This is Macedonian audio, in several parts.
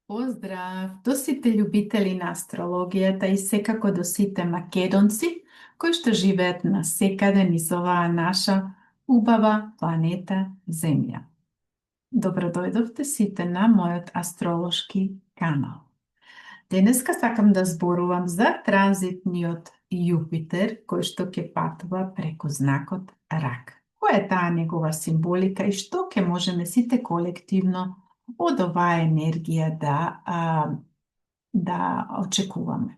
Поздрав до сите љубители на астрологијата и секако до сите македонци кои што живеат на секаде низ оваа наша убава планета Земја. Добро дојдовте сите на мојот астролошки канал. Денеска сакам да зборувам за транзитниот Јупитер кој што ќе патува преку знакот Рак. Која е таа негова символика и што ќе можеме сите колективно од оваа енергија да очекуваме.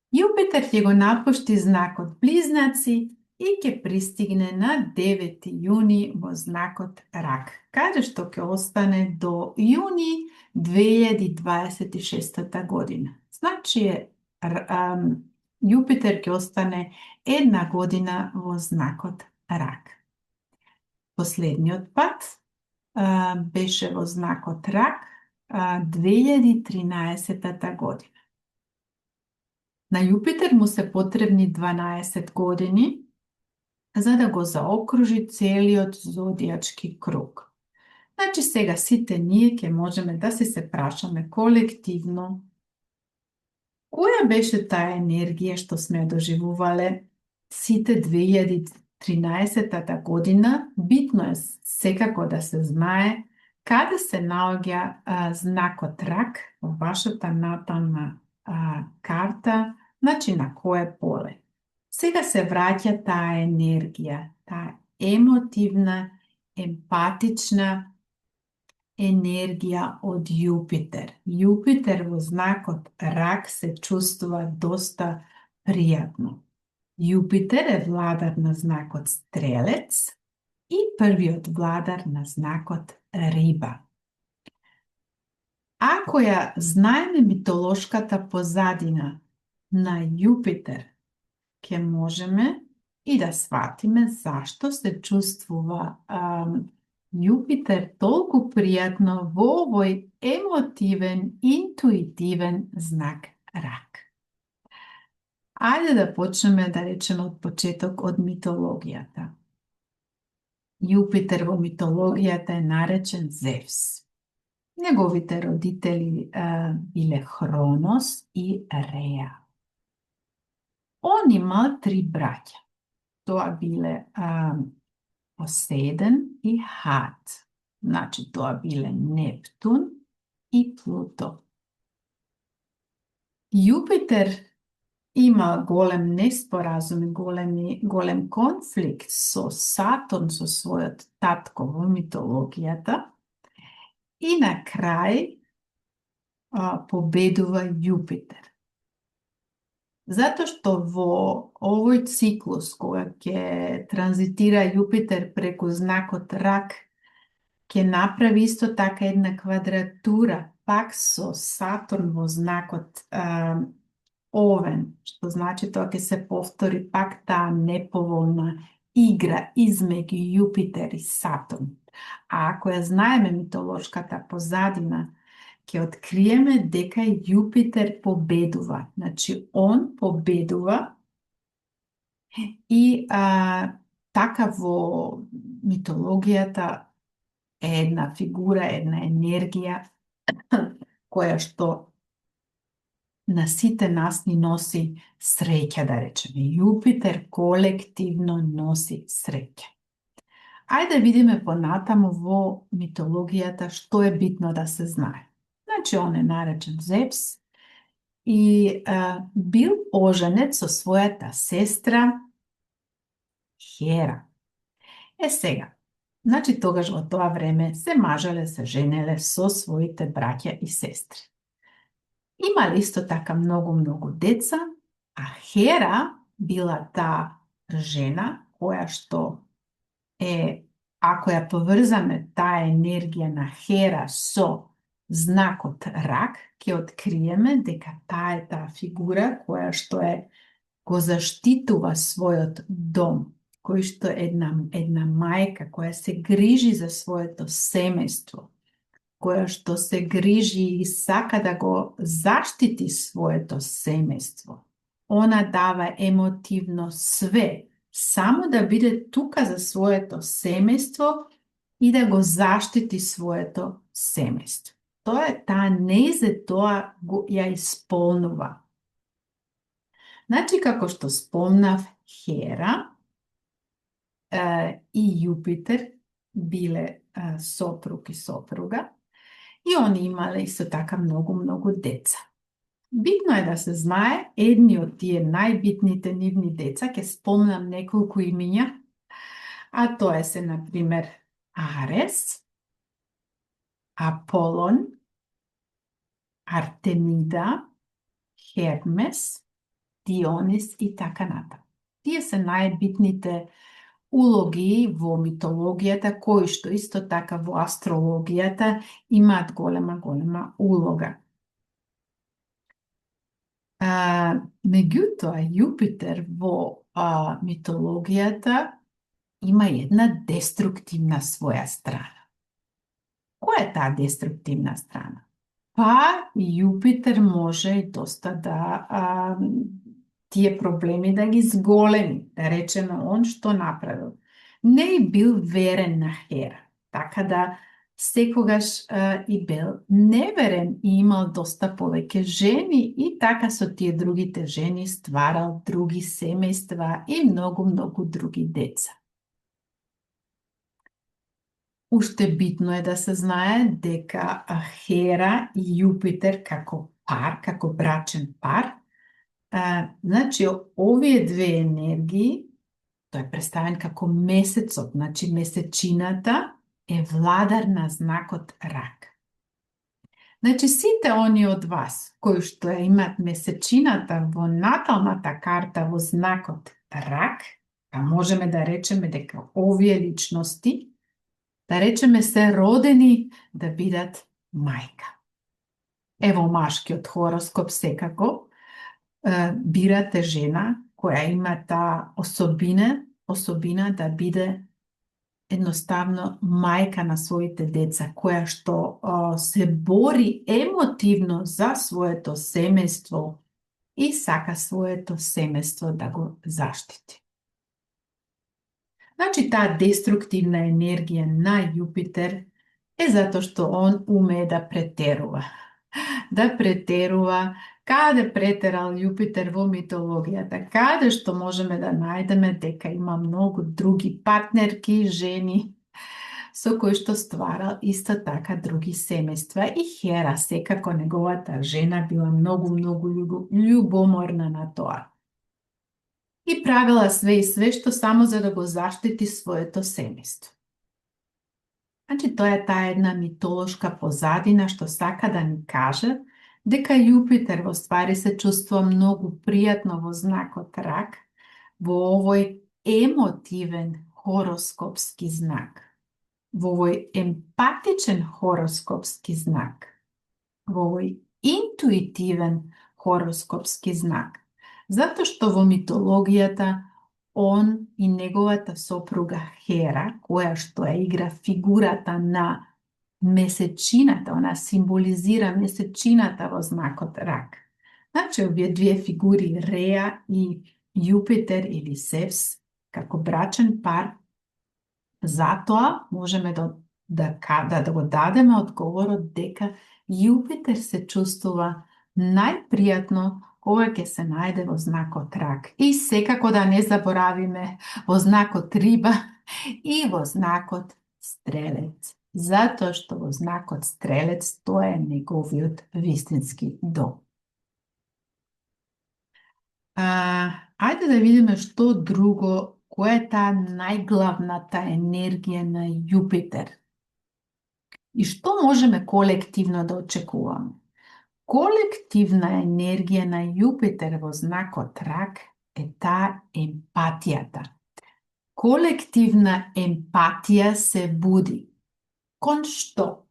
Јупитер ќе го напушти знакот Близнаци и ќе пристигне на 9 јуни во знакот Рак, каде што ќе остане до јуни 2026 година. Значи, Јупитер ќе остане една година во знакот Рак. Последниот пат беше во знакот Рак 2013 година. На Јупитер му се потребни 12 години за да го заокружи целиот зодијачки круг. Значи сега сите ние ќе можеме да се прашаме колективно која беше таа енергија што сме доживувале сите 2013 година. Битно е секако да се знае каде се наоѓа знакот Рак во вашата натална карта, значи на кое поле. Сега се враќа таа енергија, таа емотивна, емпатична енергија од Јупитер. Јупитер во знакот Рак се чувствува доста пријатно. Јупитер е владар на знакот Стрелец и првиот владар на знакот Риба. Ако ја знаеме митолошката позадина на Јупитер, ќе можеме и да сватиме зашто се чувствува Јупитер толку пријатно во овој емотивен, интуитивен знак Рак. Ајде да почнеме да речеме од почеток од митологијата. Јупитер во митологијата е наречен Зевс. Неговите родители биле Хронос и Реа. Он имал 3 браќа. Тоа биле Посейден и Хат. Значи тоа биле Нептун и Плуто. Јупитер има голем неспоразум и голем конфликт со Сатурн, со својот татко во митологијата, и на крај победува Јупитер. Затоа што во овој циклус кога ќе транзитира Јупитер преку знакот Рак, ќе направи исто така една квадратура пак со Сатурн во знакот Овен, што значи тоа ќе се повтори пак таа неповолна игра измеѓу Јупитер и Сатурн. А ако ја знаеме митолошката позадина, ќе откриеме дека Јупитер победува. Значи, он победува и така во митологијата е една фигура, една енергија која што на сите нас ни носи среќа, да речеме. Јупитер колективно носи среќа. Ајде да видиме понатаму во митологијата што е битно да се знае. Значи, он е наречен Зевс и бил оженет со својата сестра Хера. Сега, значи тогаш во тоа време се мажеле, се женеле со своите браќа и сестри. Имале исто така многу деца, а Хера била таа жена која што е, ако ја поврзаме таа енергија на Хера со знакот Рак, ќе откриеме дека таа е таа фигура која што го заштитува својот дом, кој што е една мајка која се грижи за своето семејство, која што се грижи и сака да го заштити своето семејство. Она дава емотивно све, само да биде тука за своето семејство и да го заштити своето семејство. Тоа е таа нејзе, тоа ја исполнува. Значи, како што спомнав, Хера и Јупитер биле сопруг и сопруга и они имале исто така многу деца. Битно е да се знае, едни од тие најбитните нивни деца, ќе спомнам неколку имиња, а тоа се, например, Арес, Аполон, Артемида, Хермес, Дионис и така натаму. Тие се најбитните улоги во митологијата, кои што исто така во астрологијата имаат голема улога. Меѓутоа, Јупитер во митологијата има една деструктивна своја страна. Која е таа деструктивна страна? Па, Јупитер може и доста да тие проблеми да ги зголеми, да речеме он што направил. Не е бил верен на Хера, така да секогаш и бил неверен и имал доста повеќе жени и така со тие другите жени стварал други семејства и многу други деца. Уште битно е да се знае дека Хера и Јупитер како пар, како брачен пар, значи овие две енергии, тој е представен како месецот, значи месечината е владар на знакот Рак. Значи сите они од вас кои што ја имаат месечината во наталната карта во знакот Рак, па можеме да речеме дека овие личности, да речеме, се родени да бидат мајка. Ево машкиот хороскоп секако, бирате жена која има таа особина да биде едноставно мајка на своите деца, која што се бори емотивно за своето семејство и сака своето семејство да го заштити. Значи, таа деструктивна енергија на Јупитер е затоа што он умее да претерува. Да претерува. Каде претерал Јупитер во митологијата? Каде што можеме да најдеме дека има многу други партнерки, жени, со кои што стварал исто така други семејства. И Хера, секако неговата жена, била многу љубоморна на тоа. И правила све и све што само за да го заштити своето семејство. Значи, тоа е таа една митолошка позадина што сака да ни каже дека Јупитер во ствари се чувствува многу пријатно во знакот Рак, во овој емотивен хороскопски знак, во овој емпатичен хороскопски знак, во овој интуитивен хороскопски знак. Затоа што во митологијата он и неговата сопруга Хера, која што ја игра фигурата на месечината, она символизира месечината во знакот Рак. Значи, овие две фигури, Реа и Јупитер или Зевс, како брачен пар, затоа можеме да го дадеме одговорот дека Јупитер се чувствува најпријатно кога ќе се најде во знакот Рак. И секако да не заборавиме во знакот Риба и во знакот Стрелец. Затоа што во знакот Стрелец тоа е неговиот вистински дом. Ајде да видиме што друго, која е таа најглавната енергија на Јупитер. И што можеме колективно да очекуваме? Колективна енергија на Јупитер во знакот Рак е таа емпатијата. Колективна емпатија се буди кон што?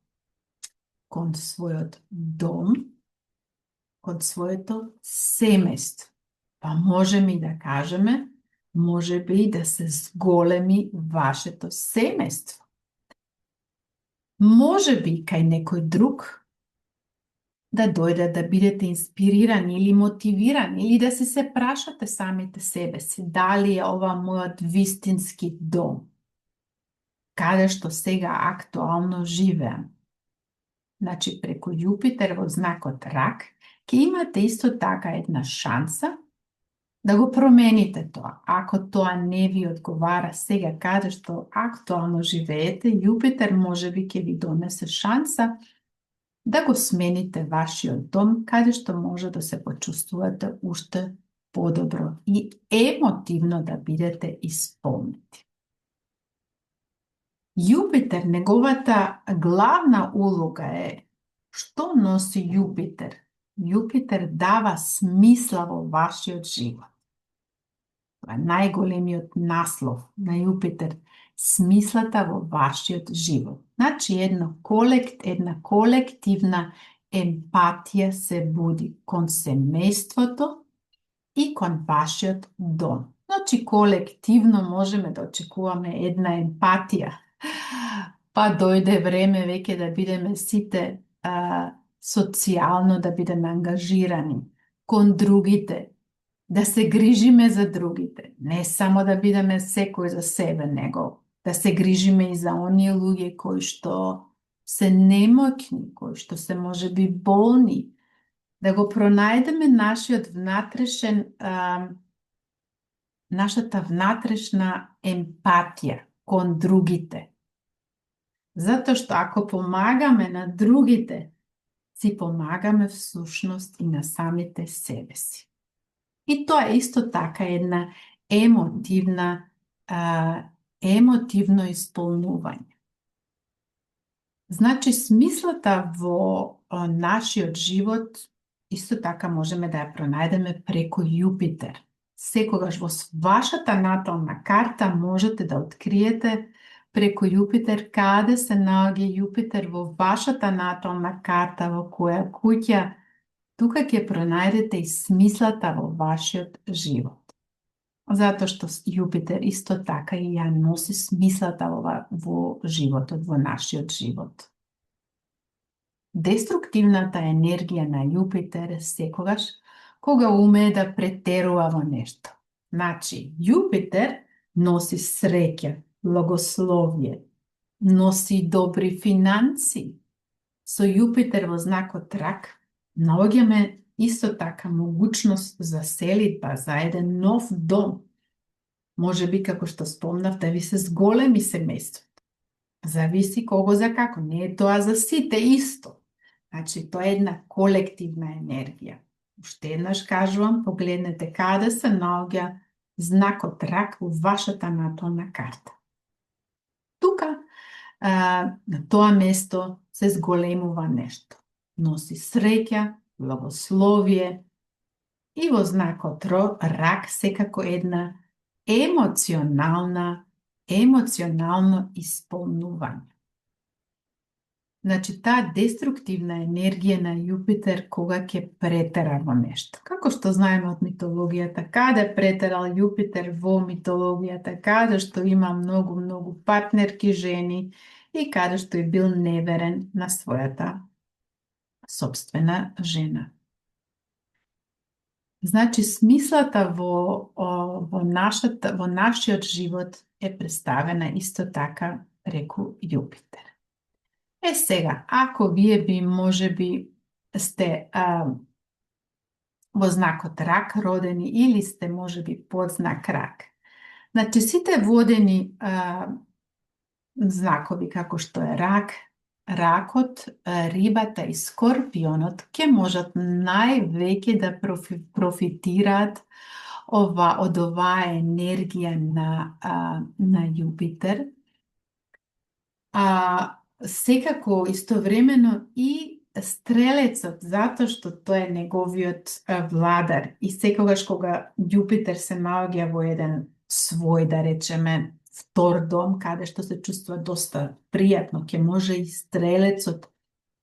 Кон својот дом, кон своето семејство. Па можеме и да кажеме, може би и да се зголеми вашето семејство. Може би кај некој друг да дојде да бидете инспирирани или мотивирани или да се прашате самите себе си дали е ова мојот вистински дом, каде што сега актуално живеам. значи преку Јупитер во знакот Рак, ќе имате исто така една шанса да го промените тоа. Ако тоа не ви одговара сега каде што актуално живеете, Јупитер можеби ќе ви донесе шанса да го смените вашиот дом, каде што може да се почувствувате уште подобро и емотивно да бидете исполнети. Јупитер, неговата главна улога е што носи Јупитер? Јупитер дава смисла во вашиот живот. Това е најголемиот наслов на Јупитер, смислата во вашиот живот. Значи една колективна емпатија се буди кон семејството и кон вашиот дом. Значи колективно можеме да очекуваме една емпатија. Па дојде време веќе да бидеме сите социјално да бидеме ангажирани кон другите, да се грижиме за другите, не само да бидеме секој за себе, него да се грижиме и за оние луѓе кои што се немоќни, кои што се можеби болни, да го пронајдеме нашата внатрешна емпатија кон другите. Затоа што ако помагаме на другите, си помагаме всушност и на самите себе си. И тоа е исто така една емотивно исполнување. Значи, смислата во нашиот живот исто така можеме да ја пронајдеме преку Јупитер. Секогаш во вашата натална карта можете да откриете преку Јупитер каде се наоѓа Јупитер во вашата натална карта, во која куќа, тука ќе пронајдете и смислата во вашиот живот. Затоа што Јупитер исто така и ја носи смислата во животот, во нашиот живот. Деструктивната енергија на Јупитер е секогаш кога умее да претерува во нешто. Значи, Јупитер носи среќа, благословие, носи добри финанси. Со Јупитер во знакот Рак наоѓаме исто така могуćност за селидба, за еден нов дом. Може би, како што спомнав, да ви се зголеми семејството. Зависи кого за како. Не е тоа за сите исто. Значи, тоа е една колективна енергија. Уште еднаш кажувам, погледнете каде се наоѓа знакот Рак во вашата натална карта. Тука, на тоа место, се зголемува нешто. Носи среќа, благословие и во знакот Рак секако една емоционално исполнување. Значи, таа деструктивна енергија на Јупитер кога ќе претера во нешто. Како што знаеме од митологијата, каде претерал Јупитер во митологијата, каде што има многу партнерки жени и каде што е бил неверен на својата собствена жена. Значи, смислата во нашиот живот е представена исто така преку Јупитер. Сега, ако вие би можеби сте во знакот Рак родени или сте можеби под знак Рак, значи сите водени знакови како што е Рак, Ракот, Рибата и Скорпионот ќе можат највеќе да профитираат од оваа енергија на Јупитер. Секако истовремено и Стрелецот, затоа што тој е неговиот владар и секогаш кога Јупитер се наоѓа во еден свој, да речеме, втор дом, каде што се чувствува доста пријатно, ќе може и Стрелецот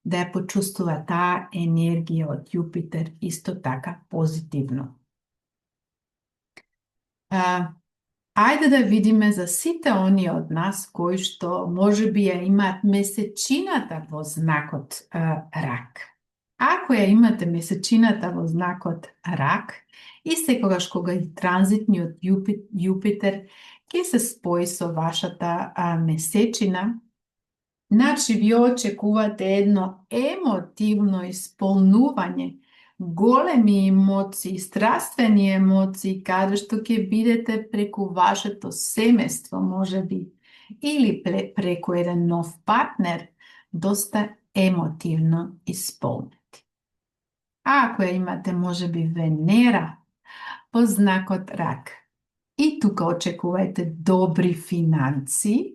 да ја почувствува таа енергија од Јупитер исто така позитивно. Ајде да видиме за сите оние од нас кои што можеби ја имаат месечината во знакот Рак. Ако ја имате месечината во знакот Рак и секогаш кога и транзитниот Јупитер ќе се спои со вашата месечина, Значи, ви очекувате едно емотивно исполнување, големи емоции, страствени емоции, каде што ќе бидете преку вашето семејство, може би, или преку еден нов партнер, доста емотивно исполнети. А ако ја имате, може би, Венера во знакот Рак, и тука очекувајте добри финанси,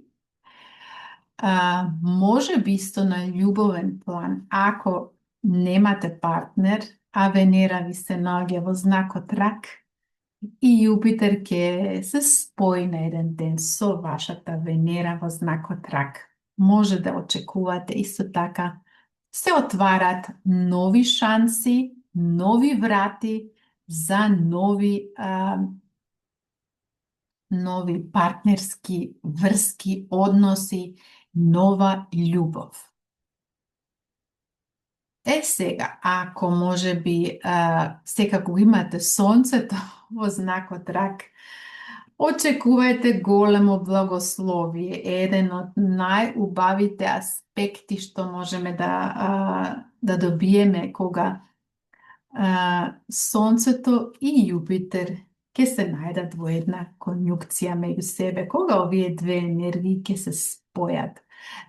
може би исто на љубовен план, ако немате партнер, а Венера ви се наоѓа во знакот Рак, и Јупитер ќе се спои на еден ден со вашата Венера во знакот Рак. Може да очекувате исто така се отварат нови шанси, нови врати за нови партнерски врски, односи, нова љубов. Сега, ако може би секако имате сонцето во знакот Рак, очекувајте големо благословие, еден од најубавите аспекти што можеме да добиеме кога Сонцето и Јупитер ќе се најдат во една конјукција меѓу себе, кога овие две енергии ќе се спојат.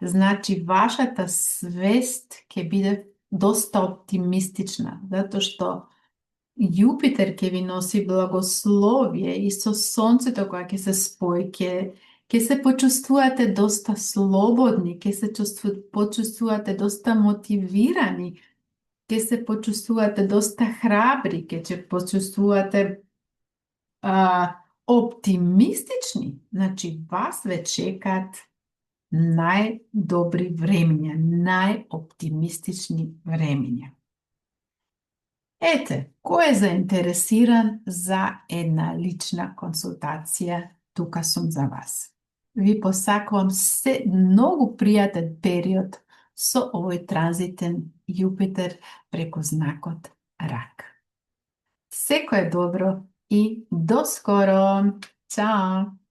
Значи, вашата свест ќе биде доста оптимистична, затоа што Јупитер ќе ви носи благословие и со Сонцето кога ќе се спои, ќе се почувствувате доста слободни, ќе се почувствувате доста мотивирани, ќе се почувствувате доста храбри, ќе се почувствувате оптимистични. Значи, вас ве чекаат најдобри времиња, најоптимистични времиња. Ете, кој е заинтересиран за една лична консултација, тука сум за вас. Ви посакувам се многу пријатен период со овој транзитен Јупитер преку знакот Рак. Секое добро и до скоро! Чао!